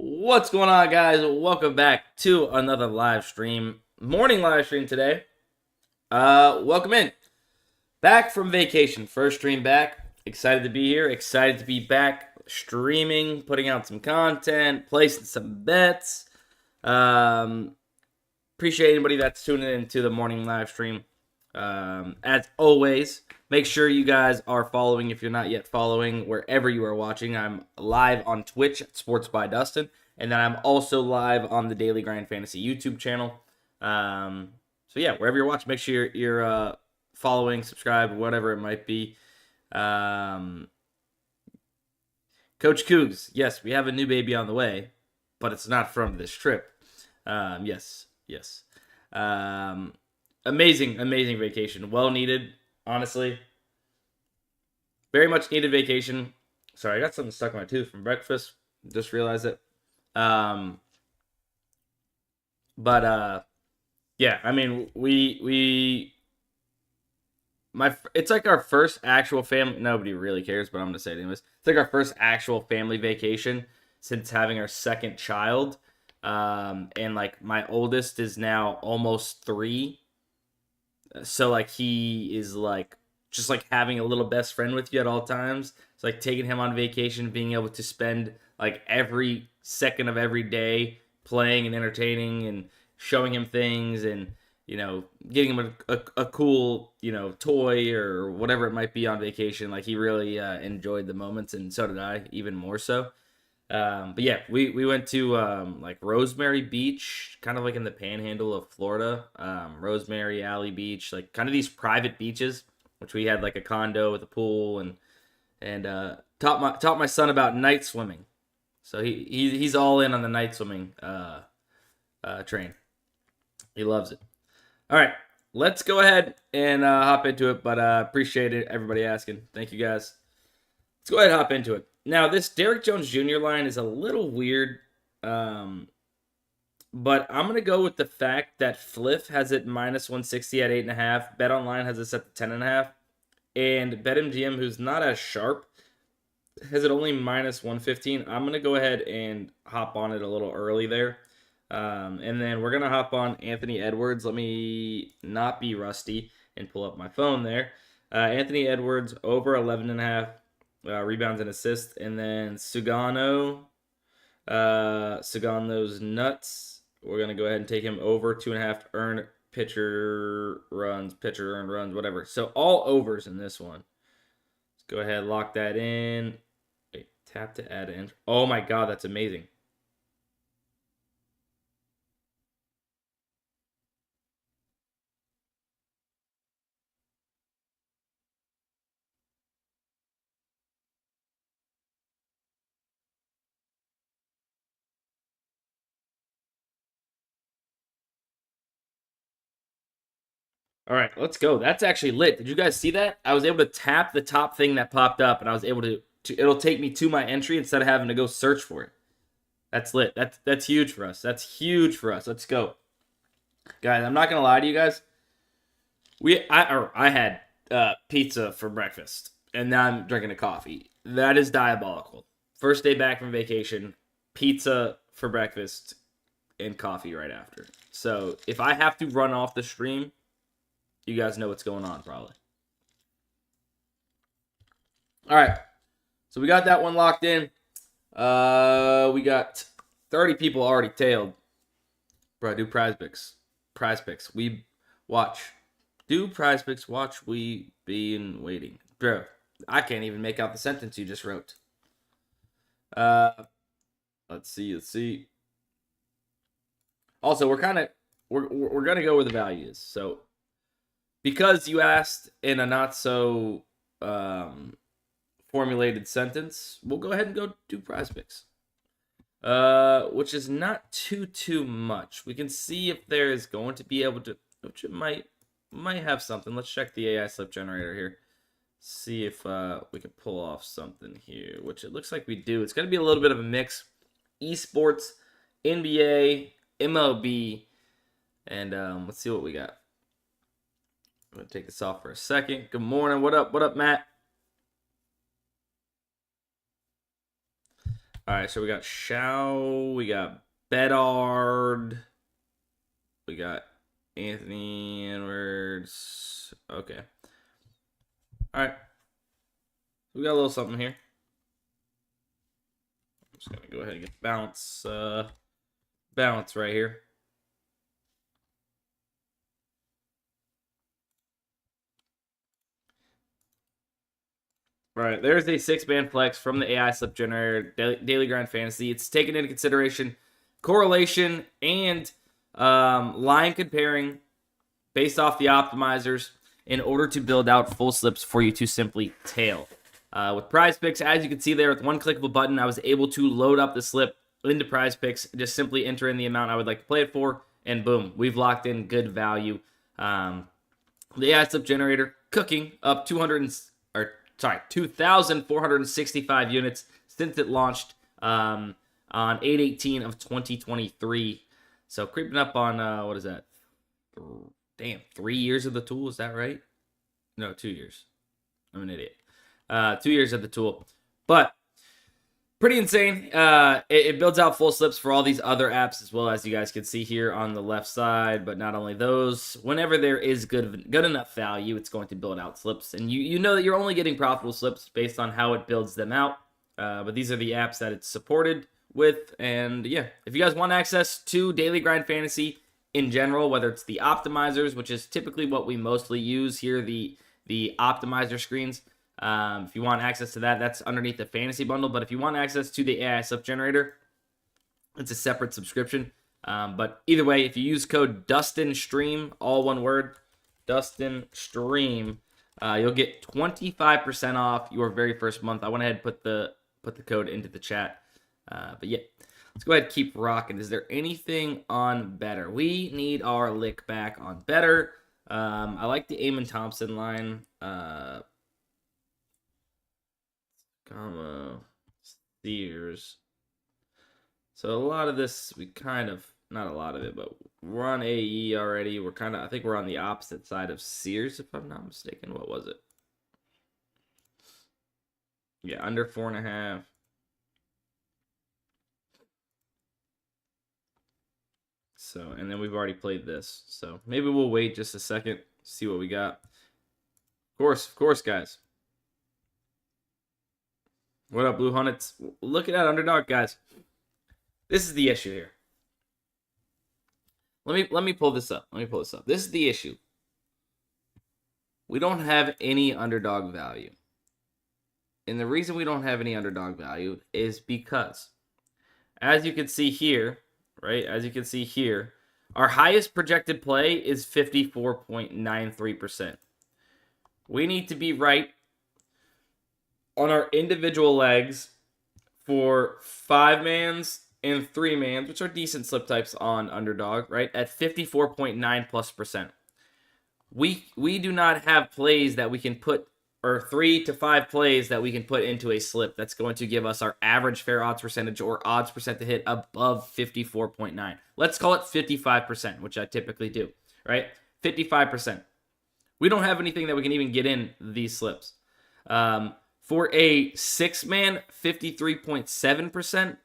What's going on, guys? Welcome back to another live stream. Morning live stream today. Welcome in. Back from vacation. First stream back. Excited to be here. Excited to be back streaming, putting out some content, placing some bets. Appreciate anybody that's tuning into the morning live stream. As always, make sure you guys are following if you're not yet following wherever you are watching. I'm live on Twitch at Sports by Dustin, and then I'm also live on the Daily Grind Fantasy YouTube channel. So yeah, wherever you're watching, make sure you're following, subscribe, whatever it might be. Coach Cougs, yes, we have a new baby on the way, but it's not from this trip. Yes. Amazing vacation. Well needed, honestly. Very much needed vacation. Sorry, I got something stuck in my tooth from breakfast. Just realized it. Yeah, I mean, it's like our first actual family. Nobody really cares, but I'm gonna say it anyways. It's like our first actual family vacation since having our second child. And like my oldest is now almost 3. So like he is like just like having a little best friend with you at all times. It's like taking him on vacation, being able to spend like every second of every day playing and entertaining and showing him things and, you know, getting him a cool, you know, toy or whatever it might be on vacation. Like he really enjoyed the moments, and so did I, even more so. But yeah, we went to like Rosemary Beach, kind of like in the panhandle of Florida. Rosemary Alley Beach, like kind of these private beaches, which we had like a condo with a pool, and taught my son about night swimming. So he's all in on the night swimming train. He loves it. All right, let's go ahead and hop into it. But appreciate it, everybody asking. Thank you guys. Let's go ahead and hop into it. Now, this Derek Jones Jr. line is a little weird, but I'm going to go with the fact that Fliff has it minus 160 at 8.5. BetOnline has it set to 10.5. And BetMGM, who's not as sharp, has it only minus 115. I'm going to go ahead and hop on it a little early there. And then we're going to hop on Anthony Edwards. Let me not be rusty and pull up my phone there. Anthony Edwards over 11.5. Rebounds and assists, and then Sugano's nuts. We're gonna go ahead and take him over 2.5 earned pitcher earned runs, whatever. So all overs in this one. Let's go ahead, lock that in. Wait, tap to add in. Oh my god, that's amazing. All right, let's go. That's actually lit. Did you guys see that? I was able to tap the top thing that popped up, and I was able to it'll take me to my entry instead of having to go search for it. That's lit. That's huge for us. That's huge for us. Let's go. Guys, I'm not going to lie to you guys. I had pizza for breakfast, and now I'm drinking a coffee. That is diabolical. First day back from vacation, pizza for breakfast, and coffee right after. So if I have to run off the stream, you guys know what's going on, probably. All right. So we got that one locked in. We got 30 people already tailed. Bro, do PrizePicks. PrizePicks. We watch. Do PrizePicks. Watch. We been waiting. Bro, I can't even make out the sentence you just wrote. Let's see. Also, we're gonna go where the value is. So because you asked in a not so formulated sentence, we'll go ahead and go do PrizePicks. Which is not too much. We can see if there is going to be able to, which it might have something. Let's check the AI slip generator here. See if we can pull off something here, which it looks like we do. It's going to be a little bit of a mix. Esports, NBA, MLB, and let's see what we got. I'm going to take this off for a second. Good morning. What up, Matt? All right, so we got Shao, we got Bedard, we got Anthony Edwards. Okay. All right. We got a little something here. I'm just gonna go ahead and get bounce right here. All right, there's a 6-man flex from the AI slip generator, Daily Grind Fantasy. It's taken into consideration correlation and line comparing based off the optimizers in order to build out full slips for you to simply tail. With PrizePicks, as you can see there, with one click of a button, I was able to load up the slip into PrizePicks, just simply enter in the amount I would like to play it for, and boom, we've locked in good value. The AI slip generator cooking up 2,465 units since it launched on 8/18 of 2023. So creeping up on, what is that? Damn, 3 years of the tool, is that right? No, 2 years. I'm an idiot. 2 years of the tool. But pretty insane. It builds out full slips for all these other apps as well, as you guys can see here on the left side. But not only those, whenever there is good enough value, it's going to build out slips. And you know that you're only getting profitable slips based on how it builds them out. But these are the apps that it's supported with. And yeah, if you guys want access to Daily Grind Fantasy in general, whether it's the optimizers, which is typically what we mostly use here, the optimizer screens. If you want access to that, that's underneath the fantasy bundle. But if you want access to the AI slip generator, it's a separate subscription. But either way, if you use code DUSTINSTREAM, all one word, DUSTINSTREAM, you'll get 25% off your very first month. I went ahead and put the code into the chat. But yeah, let's go ahead and keep rocking. Is there anything on better? We need our lick back on better. I like the Eamon Thompson line. Sears. So a lot of this, we kind of, not a lot of it, but we're on AE already. We're kind of, I think we're on the opposite side of Sears, if I'm not mistaken. What was it? Yeah, under 4.5. So, and then we've already played this. So maybe we'll wait just a second, see what we got. Of course, guys. What up, Blue Hunnets? Looking at Underdog, guys. This is the issue here. Let me pull this up. This is the issue. We don't have any Underdog value. And the reason we don't have any Underdog value is because, as you can see here, right? As you can see here, our highest projected play is 54.93%. We need to be right on our individual legs for 5-mans and 3-mans, which are decent slip types on Underdog, right? At 54.9+%. We do not have plays that we can put, or 3 to 5 plays that we can put into a slip that's going to give us our average fair odds percentage or odds percent to hit above 54.9. Let's call it 55%, which I typically do, right? 55%. We don't have anything that we can even get in these slips. For a 6-man, 53.7%,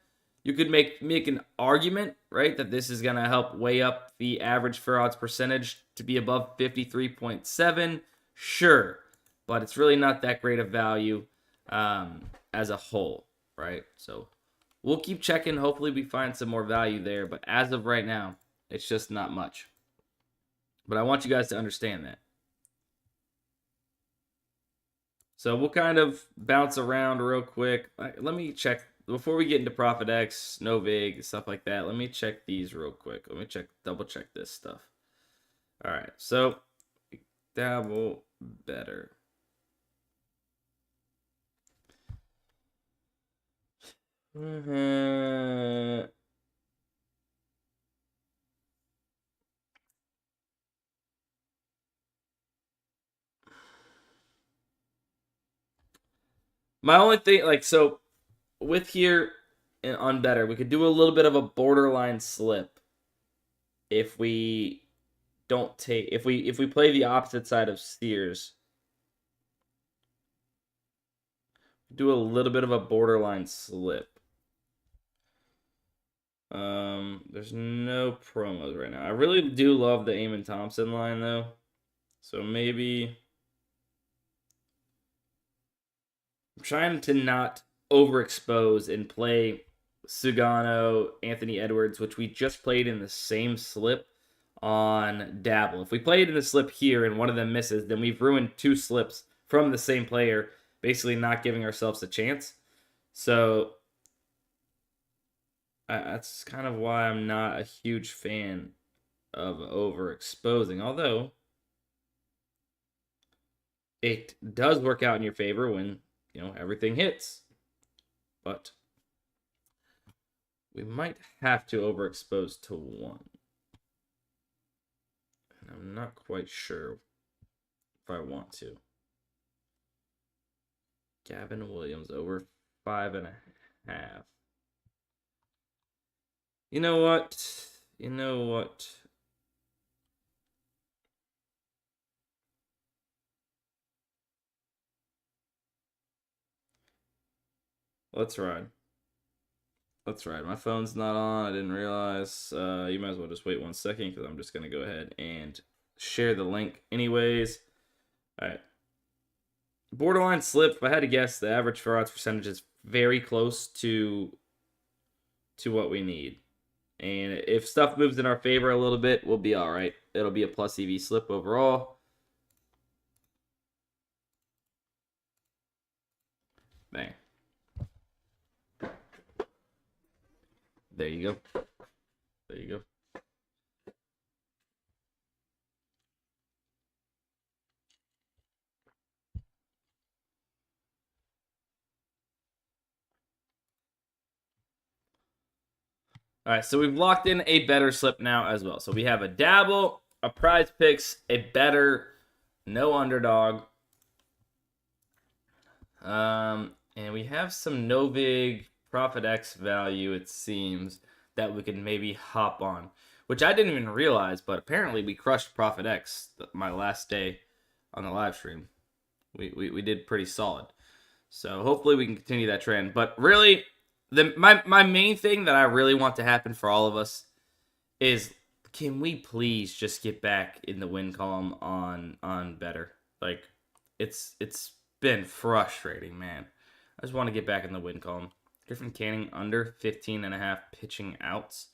you could make an argument, right, that this is going to help weigh up the average fair odds percentage to be above 53.7. Sure, but it's really not that great of value as a whole, right? So we'll keep checking. Hopefully we find some more value there, but as of right now, it's just not much. But I want you guys to understand that. So we'll kind of bounce around real quick. Let me check before we get into Profit X, No Vig, stuff like that. Let me check these real quick. Let me double check this stuff. All right, so dabble better. My only thing, like, so with here on better, we could do a little bit of a borderline slip if we don't take, if we play the opposite side of Sears. Do a little bit of a borderline slip. There's no promos right now. I really do love the Eamon Thompson line though. So maybe I'm trying to not overexpose and play Sugano, Anthony Edwards, which we just played in the same slip on Dabble. If we played in the slip here and one of them misses, then we've ruined 2 slips from the same player, basically not giving ourselves a chance. So that's kind of why I'm not a huge fan of overexposing. Although it does work out in your favor when, everything hits. But we might have to overexpose to 1. And I'm not quite sure if I want to. Gavin Williams over 5.5. You know what? Let's ride. My phone's not on. I didn't realize. You might as well just wait 1 second because I'm just going to go ahead and share the link anyways. All right. Borderline slip. If I had to guess, the average for odds percentage is very close to what we need. And if stuff moves in our favor a little bit, we'll be all right. It'll be a plus EV slip overall. Bang. There you go. There you go. All right, so we've locked in a better slip now as well. So we have a Dabble, a PrizePicks, a better, no Underdog. And we have some Novig Profit X value, it seems, that we can maybe hop on, which I didn't even realize, but apparently we crushed Profit X my last day on the live stream. We did pretty solid. So hopefully we can continue that trend. But really, my main thing that I really want to happen for all of us is, can we please just get back in the win column on better? Like, it's been frustrating, man. I just want to get back in the win column. Griffin Canning under 15.5 pitching outs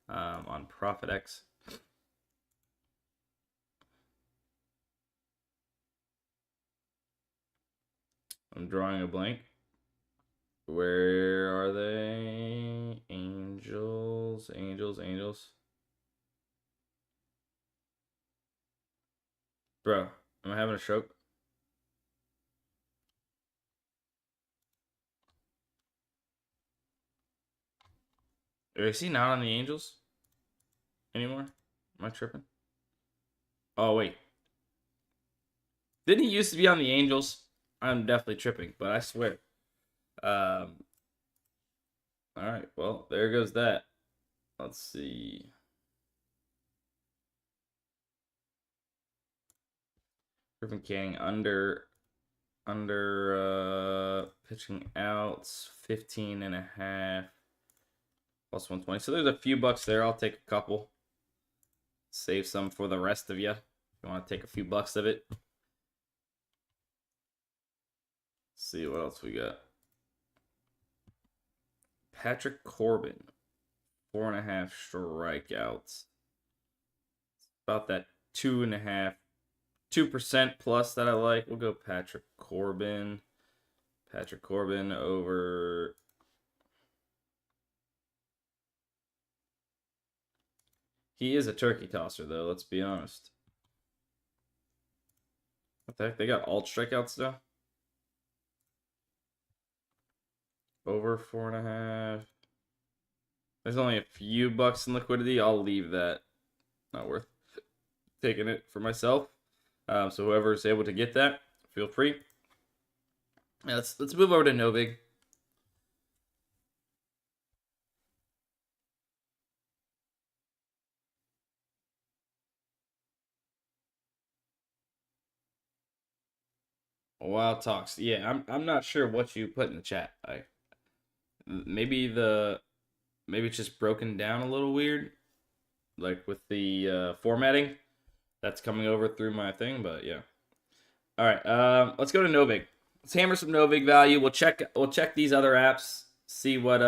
on Profit X. I'm drawing a blank. Where are they? Angels. Bro, am I having a stroke? Is he not on the Angels anymore? Am I tripping? Oh, wait. Didn't he used to be on the Angels? I'm definitely tripping, but I swear. All right, well, there goes that. Let's see. Griffin Canning under pitching outs 15.5 plus 120. So there's a few bucks there. I'll take a couple. Save some for the rest of you. If you want to take a few bucks of it. Let's see what else we got. Patrick Corbin, 4.5 strikeouts. About that 2% plus that I like. We'll go Patrick Corbin. Patrick Corbin over. He is a turkey tosser, though. Let's be honest. What the heck? They got alt strikeouts though. Over 4.5. There's only a few bucks in liquidity. I'll leave that. Not worth taking it for myself. So whoever's able to get that, feel free. Yeah, let's move over to Novig. Wild talks. Yeah, I'm not sure what you put in the chat. Maybe the maybe it's just broken down a little weird, like with the formatting that's coming over through my thing. But yeah. All right. Let's go to Novig. Let's hammer some Novig value. We'll check these other apps. See what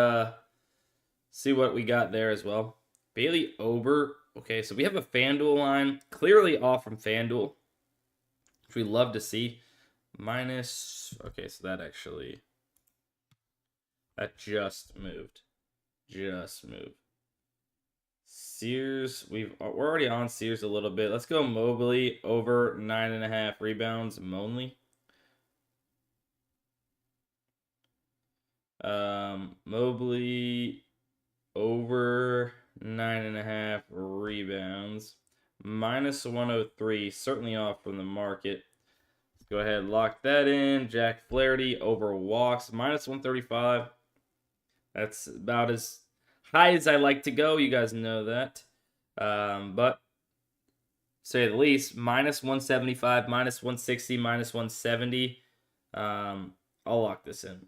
we got there as well. Bailey Ober. Okay, so we have a FanDuel line clearly off from FanDuel, which we love to see. Minus. Okay, so that just moved. Sears, we're already on Sears a little bit. Let's go Mobley over 9.5 rebounds. Monley. Mobley over 9.5 rebounds. Minus 103, certainly off from the market. Let's go ahead and lock that in. Jack Flaherty over walks, minus 135. That's about as high as I like to go. You guys know that. But say the least, minus 175, minus 160, minus 170. I'll lock this in.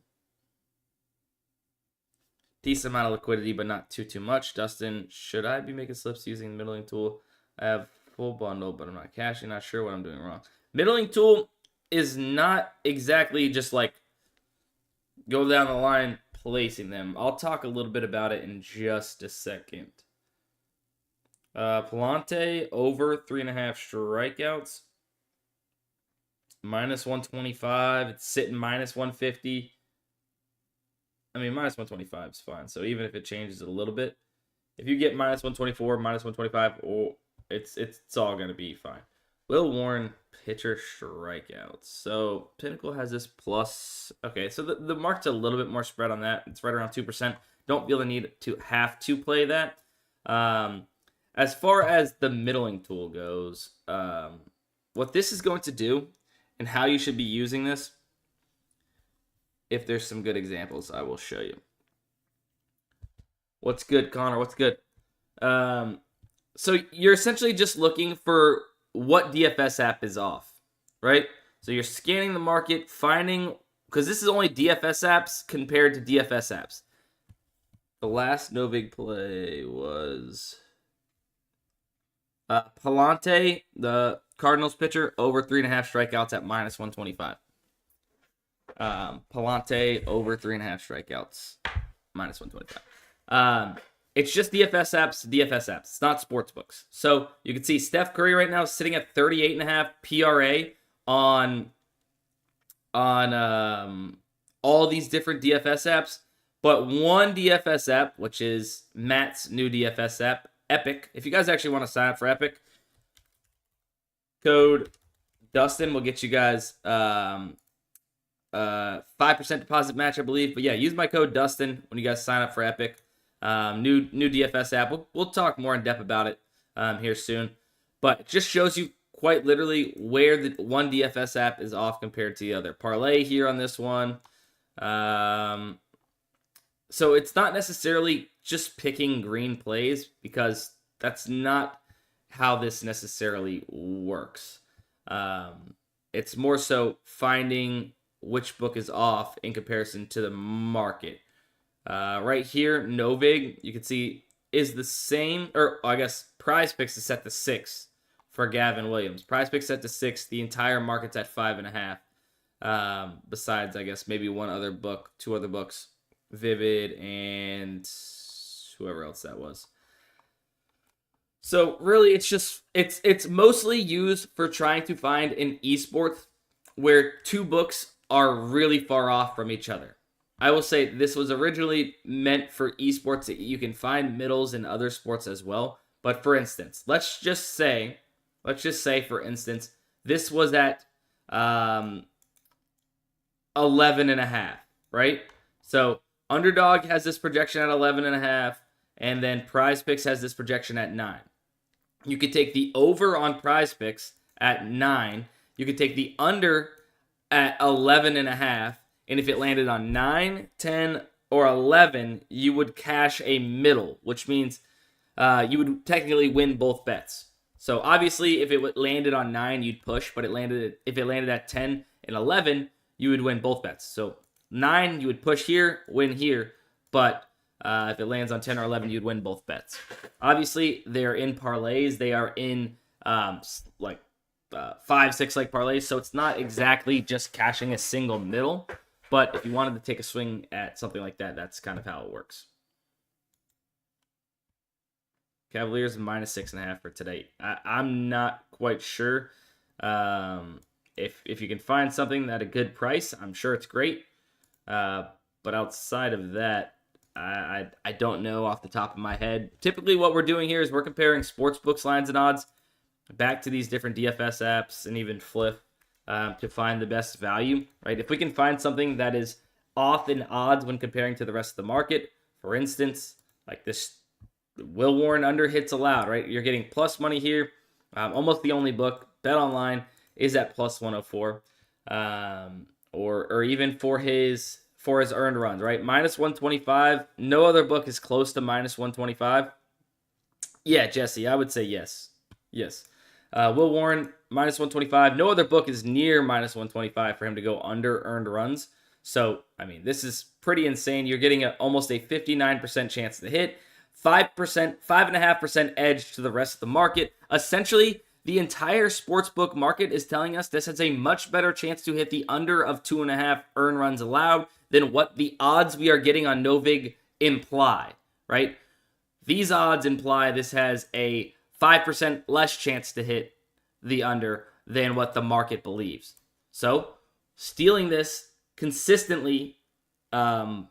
Decent amount of liquidity, but not too much. Dustin, should I be making slips using the middling tool? I have full bundle, but I'm not cashing. Not sure what I'm doing wrong. Middling tool is not exactly just like go down the line placing them. I'll talk a little bit about it in just a second. Palante over 3.5 strikeouts. Minus 125. It's sitting minus 150. I mean, minus 125 is fine. So even if it changes a little bit, if you get minus 124, minus 125, it's all going to be fine. Will Warren, pitcher strikeouts. So Pinnacle has this plus. Okay, so the market's a little bit more spread on that. It's right around 2%. Don't feel the need to have to play that. As far as the middling tool goes, what this is going to do and how you should be using this, if there's some good examples, I will show you. What's good, Connor? What's good? So you're essentially just looking for what DFS app is off, right? So you're scanning the market, finding, because this is only DFS apps compared to DFS apps. The last no big play was Palante, the Cardinals pitcher, over 3.5 strikeouts at minus 125. Palante over 3.5 strikeouts, minus 125. It's just DFS apps. It's not sportsbooks. So you can see Steph Curry right now is sitting at 38.5 PRA on all these different DFS apps, but one DFS app, which is Matt's new DFS app, Epic. If you guys actually want to sign up for Epic, code Dustin will get you guys 5% deposit match, I believe. But yeah, use my code Dustin when you guys sign up for Epic. New DFS app. We'll talk more in depth about it here soon. But it just shows you quite literally where the one DFS app is off compared to the other. Parlay here on this one. So it's not necessarily just picking green plays, because that's not how this necessarily works. It's more so finding which book is off in comparison to the market. Right here, Novig, you can see, is the same, or I guess PrizePicks is set to 6 for Gavin Williams. PrizePicks set to 6. The entire market's at 5.5. Besides, I guess, maybe one other book, 2 other books, Vivid and whoever else that was. So really, it's mostly used for trying to find an esports where 2 books are really far off from each other. I will say this was originally meant for esports. You can find middles in other sports as well. But for instance, let's just say for instance, this was at 11.5, right? So Underdog has this projection at 11.5, and then PrizePicks has this projection at 9. You could take the over on PrizePicks at 9. You could take the under at 11.5. And if it landed on 9, 10, or 11, you would cash a middle, which means you would technically win both bets. So obviously, if it landed on 9, you'd push, but if it landed at 10 and 11, you would win both bets. So 9, you would push here, win here, but If it lands on 10 or 11, you'd win both bets. Obviously, they're in parlays. They are in 5, 6 leg parlays, so it's not exactly just cashing a single middle. But if you wanted to take a swing at something like that, that's kind of how it works. Cavaliers -6.5 for today. I'm not quite sure. If you can find something at a good price, I'm sure it's great. But outside of that, I don't know off the top of my head. Typically what we're doing here is we're comparing sportsbooks lines and odds back to these different DFS apps and even Fliff to find the best value, right? If we can find something that is off in odds when comparing to the rest of the market, for instance, like this Will Warren under hits allowed, right? You're getting plus money here. Almost the only book, Bet Online, is at plus 104. Or even for his earned runs, right? -125. No other book is close to -125. Yeah, Jesse, I would say yes. Yes. Will Warren, -125. No other book is near -125 for him to go under earned runs. So, I mean, this is pretty insane. You're getting almost a 59% chance to hit. 5.5% edge to the rest of the market. Essentially, the entire sportsbook market is telling us this has a much better chance to hit the under of 2.5 earn runs allowed than what the odds we are getting on Novig imply, right? These odds imply this has a 5% less chance to hit the under than what the market believes. So, stealing this consistently, at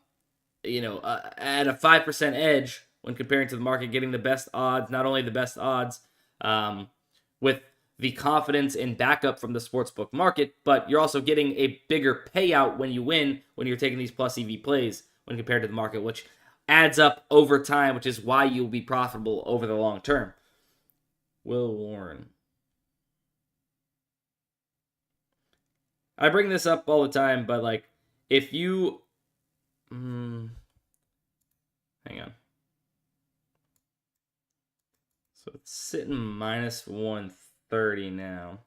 a 5% edge when comparing to the market, getting the best odds, not only the best odds, with the confidence and backup from the sportsbook market, but you're also getting a bigger payout when you win when you're taking these plus EV plays when compared to the market, which adds up over time, which is why you'll be profitable over the long term. Will Warren. I bring this up all the time, but like, if you... hang on. So it's sitting -130 now.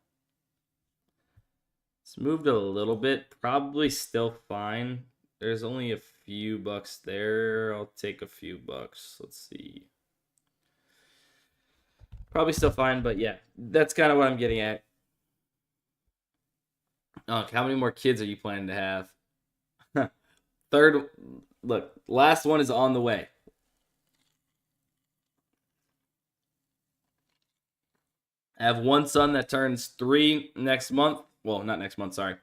It's moved a little bit. Probably still fine. There's only a few bucks there. I'll take a few bucks. Let's see. Probably still fine, but yeah, that's kind of what I'm getting at. Oh, how many more kids are you planning to have? Look, last one is on the way. I have one son that turns 3 next month. Well, not next month, sorry.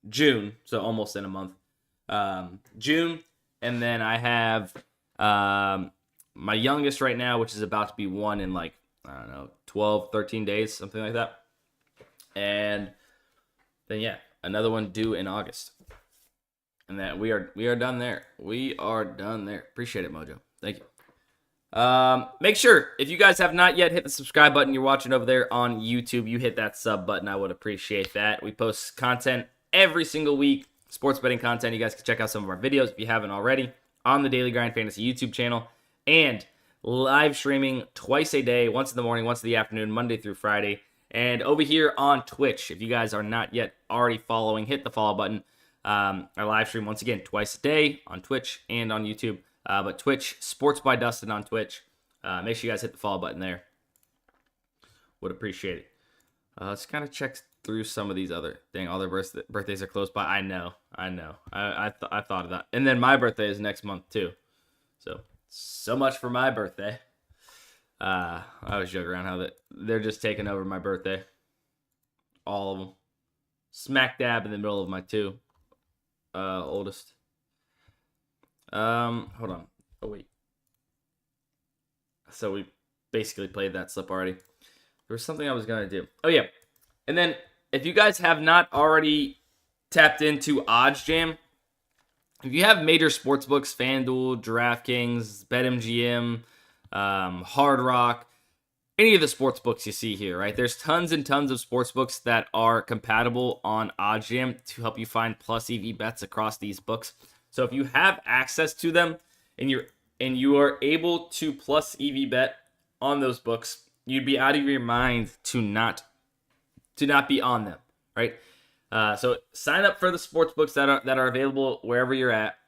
June, so almost in a month. June, and then I have my youngest right now, which is about to be 1 in 12, 13 days, something like that. And then, yeah, another one due in August. And that we are done there. We are done there. Appreciate it, Mojo. Thank you. Make sure, if you guys have not yet hit the subscribe button, you're watching over there on YouTube, you hit that sub button. I would appreciate that. We post content every single week, sports betting content. You guys can check out some of our videos if you haven't already on the Daily Grind Fantasy YouTube channel, and live streaming twice a day, once in the morning, once in the afternoon, Monday through Friday. And over here on Twitch, if you guys are not yet already following, hit the follow button. I live stream once again twice a day on Twitch and on YouTube. But Twitch, Sports by Dustin on Twitch. Make sure you guys hit the follow button there. Would appreciate it. Let's kind of check through some of these other... Dang, all their birthdays are close by. I know. I thought of that. And then my birthday is next month, too. So much for my birthday. I always joke around how they're just taking over my birthday. All of them. Smack dab in the middle of my 2 oldest. Hold on. Oh, wait. So we basically played that slip already. There was something I was going to do. Oh, yeah. And then, if you guys have not already tapped into OddsJam, if you have major sportsbooks, FanDuel, DraftKings, BetMGM, Hard Rock, any of the sportsbooks you see here, right? There's tons and tons of sportsbooks that are compatible on OddsJam to help you find plus EV bets across these books. So if you have access to them and you are able to plus EV bet on those books, you'd be out of your mind to not be on them, right? So sign up for the sports books that are available wherever you're at.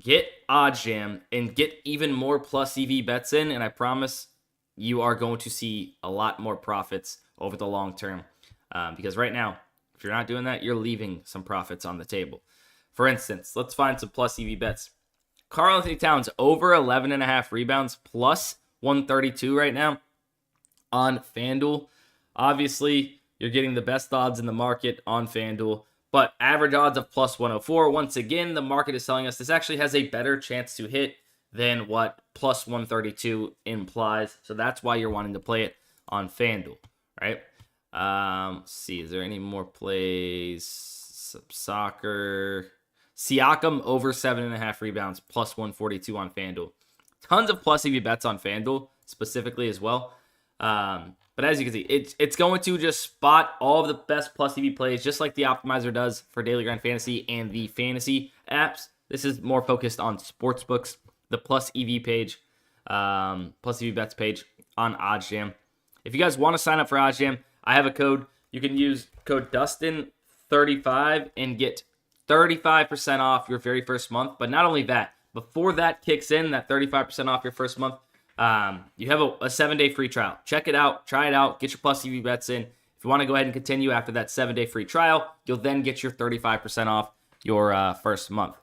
get OddsJam and get even more plus EV bets in, and I promise you are going to see a lot more profits over the long term. Because right now, if you're not doing that, you're leaving some profits on the table. For instance, let's find some plus EV bets. Karl-Anthony Towns over 11.5 rebounds, plus 132 right now on FanDuel. Obviously, you're getting the best odds in the market on FanDuel, but average odds of plus 104. Once again, the market is telling us this actually has a better chance to hit than what plus 132 implies. So that's why you're wanting to play it on FanDuel, right? Let's see, is there any more plays? Soccer. Siakam over 7.5 rebounds, plus 142 on FanDuel. Tons of plus EV bets on FanDuel specifically as well. But as you can see, it's going to just spot all of the best plus EV plays, just like the Optimizer does for Daily Grind Fantasy and the fantasy apps. This is more focused on sportsbooks, the plus EV page, plus EV bets page on OddsJam. If you guys want to sign up for OddsJam, I have a code. You can use code DUSTIN35 and get 35% off your very first month. But not only that, before that kicks in, that 35% off your first month, you have a 7-day free trial. Check it out, try it out, get your plus EV bets in. If you want to go ahead and continue after that 7-day free trial, you'll then get your 35% off your first month.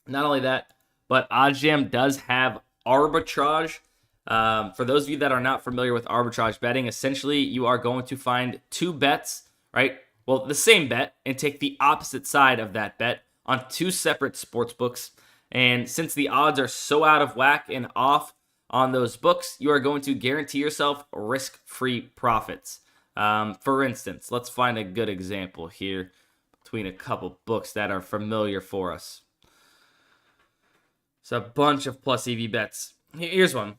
Not only that, but OddsJam does have arbitrage. For those of you that are not familiar with arbitrage betting, essentially you are going to find two bets, right? Well, the same bet, and take the opposite side of that bet on two separate sports books. And since the odds are so out of whack and off on those books, you are going to guarantee yourself risk-free profits. For instance, let's find a good example here between a couple books that are familiar for us. It's a bunch of plus EV bets. Here's one.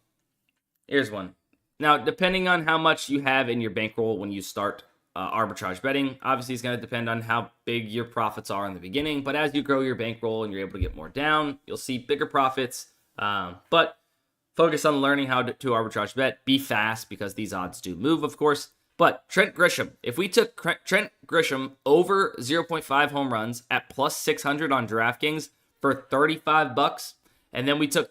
Now, depending on how much you have in your bankroll when you start arbitrage betting, obviously it's going to depend on how big your profits are in the beginning. But as you grow your bankroll and you're able to get more down, you'll see bigger profits. But focus on learning how to arbitrage bet. Be fast because these odds do move, of course. But Trent Grisham, if we took Trent Grisham over 0.5 home runs at plus 600 on DraftKings for $35, and then we took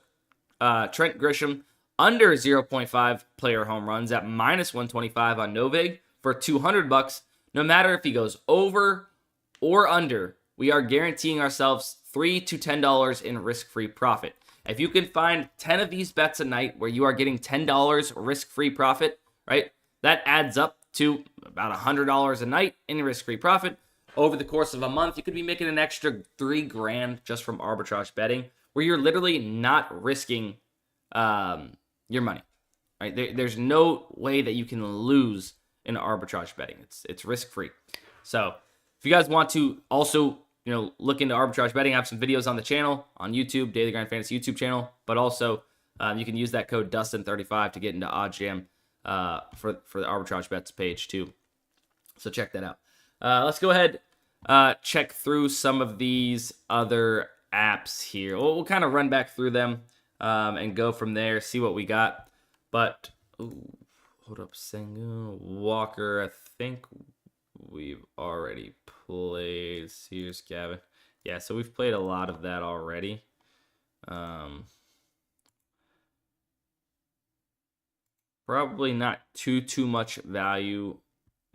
Trent Grisham under 0.5 player home runs at minus 125 on Novig for $200, no matter if he goes over or under, we are guaranteeing ourselves $3 to $10 in risk-free profit. If you can find 10 of these bets a night where you are getting $10 risk-free profit, right, that adds up to about $100 a night in risk-free profit. Over the course of a month, you could be making an extra $3,000 just from arbitrage betting, where you're literally not risking your money. Right? There's no way that you can lose in arbitrage betting. It's risk-free. So if you guys want to also look into arbitrage betting, I have some videos on the channel, on YouTube, Daily Grind Fantasy YouTube channel, but also you can use that code DUSTIN35 to get into OddsJam for the arbitrage bets page too. So check that out. Let's go ahead, check through some of these other apps here. We'll kind of run back through them and go from there, see what we got. But hold up, Sengun Walker. I think we've already played. Here's Gavin. Yeah, so we've played a lot of that already. Probably not too much value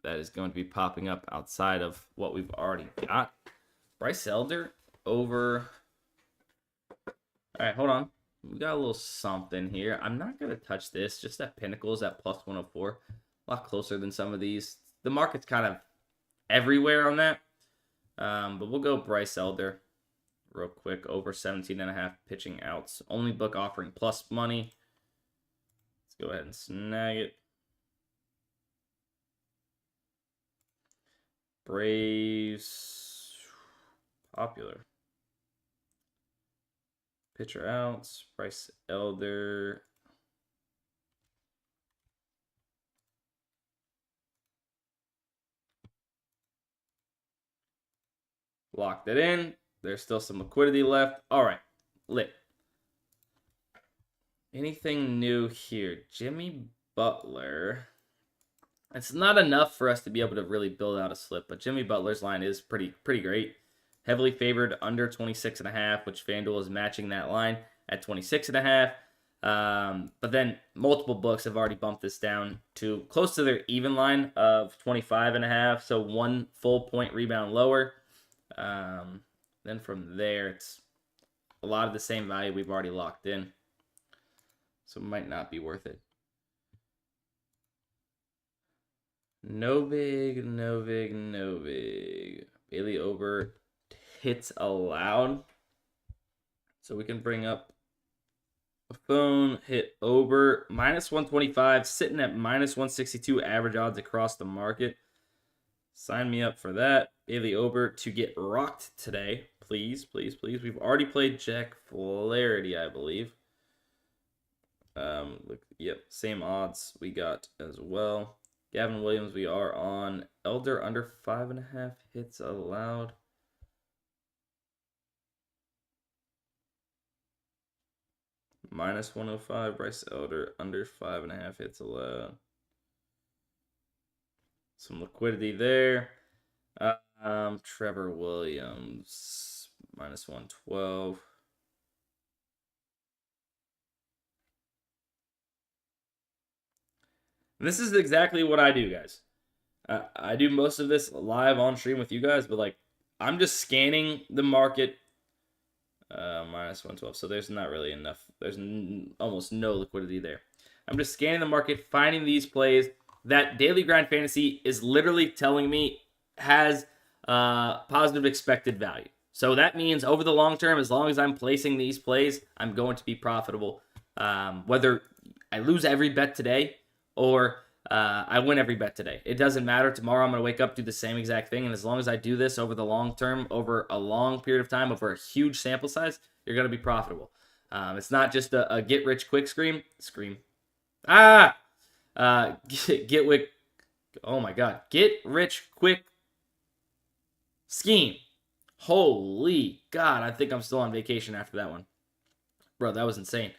that is going to be popping up outside of what we've already got. Bryce Elder over. All right, hold on. We got a little something here. I'm not going to touch this. Just that Pinnacle's at plus 104. A lot closer than some of these. The market's kind of everywhere on that. But we'll go Bryce Elder real quick. Over 17.5 pitching outs. Only book offering plus money. Let's go ahead and snag it. Braves. Popular. Pitcher outs, Bryce Elder. Locked it in. There's still some liquidity left. All right, lit. Anything new here? Jimmy Butler. It's not enough for us to be able to really build out a slip, but Jimmy Butler's line is pretty great. heavily favored under 26.5, which FanDuel is matching that line at 26.5. But then multiple books have already bumped this down to close to their even line of 25.5, so 1 full point rebound lower. Then from there, it's a lot of the same value we've already locked in, so it might not be worth it. No big. Bailey over hits allowed. So we can bring up a phone, hit over, minus 125, sitting at minus 162 average odds across the market. Sign me up for that. Bailey over to get rocked today. Please. We've already played Jack Flaherty, I believe. Yep, same odds we got as well. Gavin Williams, we are on. Elder under 5.5 hits allowed. Minus 105, Bryce Elder under 5.5 hits allowed. Some liquidity there. Trevor Williams, minus 112. This is exactly what I do, guys. I do most of this live on stream with you guys, but like I'm just scanning the market. Minus 112, so there's not really enough. There's almost no liquidity there. I'm just scanning the market, finding these plays that Daily Grind Fantasy is literally telling me has positive expected value. So that means over the long term, as long as I'm placing these plays, I'm going to be profitable. Whether I lose every bet today or I win every bet today. It doesn't matter. Tomorrow I'm going to wake up, do the same exact thing. And as long as I do this over the long term, over a long period of time, over a huge sample size, you're going to be profitable. It's not just a get-rich-quick scheme. Get-rich-quick scheme. Holy God, I think I'm still on vacation after that one. Bro, that was insane.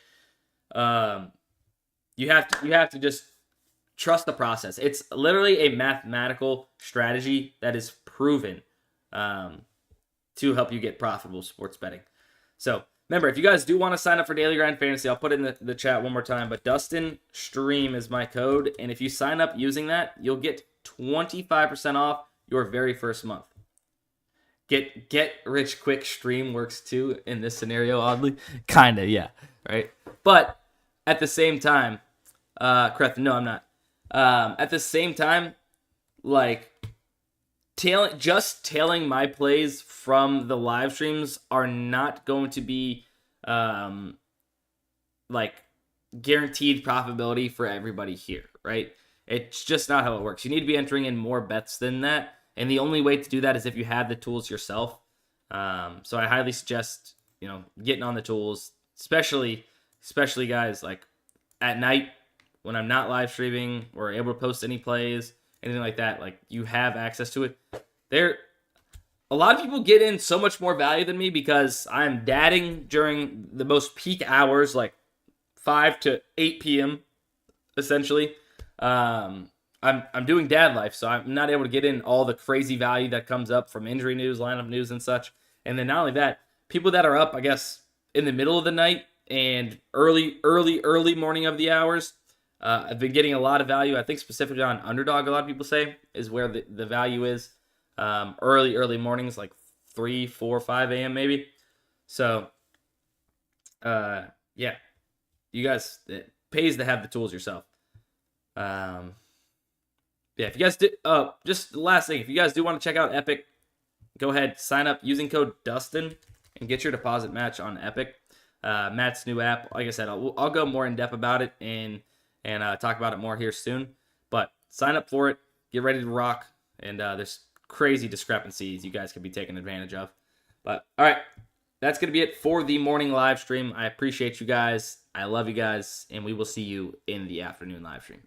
You have to just trust the process. It's literally a mathematical strategy that is proven to help you get profitable sports betting. So remember, if you guys do want to sign up for Daily Grind Fantasy, I'll put it in the chat one more time, but Dustin Stream is my code. And if you sign up using that, you'll get 25% off your very first month. Get rich quick stream works too in this scenario, oddly. Kinda, yeah. Right? But at the same time, correct, no, I'm not. At the same time, like tailing my plays from the live streams are not going to be like guaranteed profitability for everybody here, right? It's just not how it works. You need to be entering in more bets than that, and the only way to do that is if you have the tools yourself. So I highly suggest getting on the tools, especially guys like at night. When I'm not live streaming or able to post any plays, anything like that, like you have access to it. A lot of people get in so much more value than me because I'm dadding during the most peak hours, like 5 to 8 p.m. essentially. I'm doing dad life, so I'm not able to get in all the crazy value that comes up from injury news, lineup news, and such. And then not only that, people that are up, I guess, in the middle of the night and early morning of the hours. I've been getting a lot of value. I think specifically on Underdog, a lot of people say, is where the value is. Early mornings, like 3, 4, 5 a.m. maybe. So, yeah. You guys, it pays to have the tools yourself. Yeah, if you guys do, just the last thing, if you guys do want to check out Epic, go ahead, sign up using code DUSTIN and get your deposit match on Epic. Matt's new app. Like I said, I'll go more in depth about it and talk about it more here soon. But sign up for it, get ready to rock, and there's crazy discrepancies you guys could be taking advantage of. But all right, that's gonna be it for the morning live stream. I appreciate you guys. I love you guys, and we will see you in the afternoon live stream.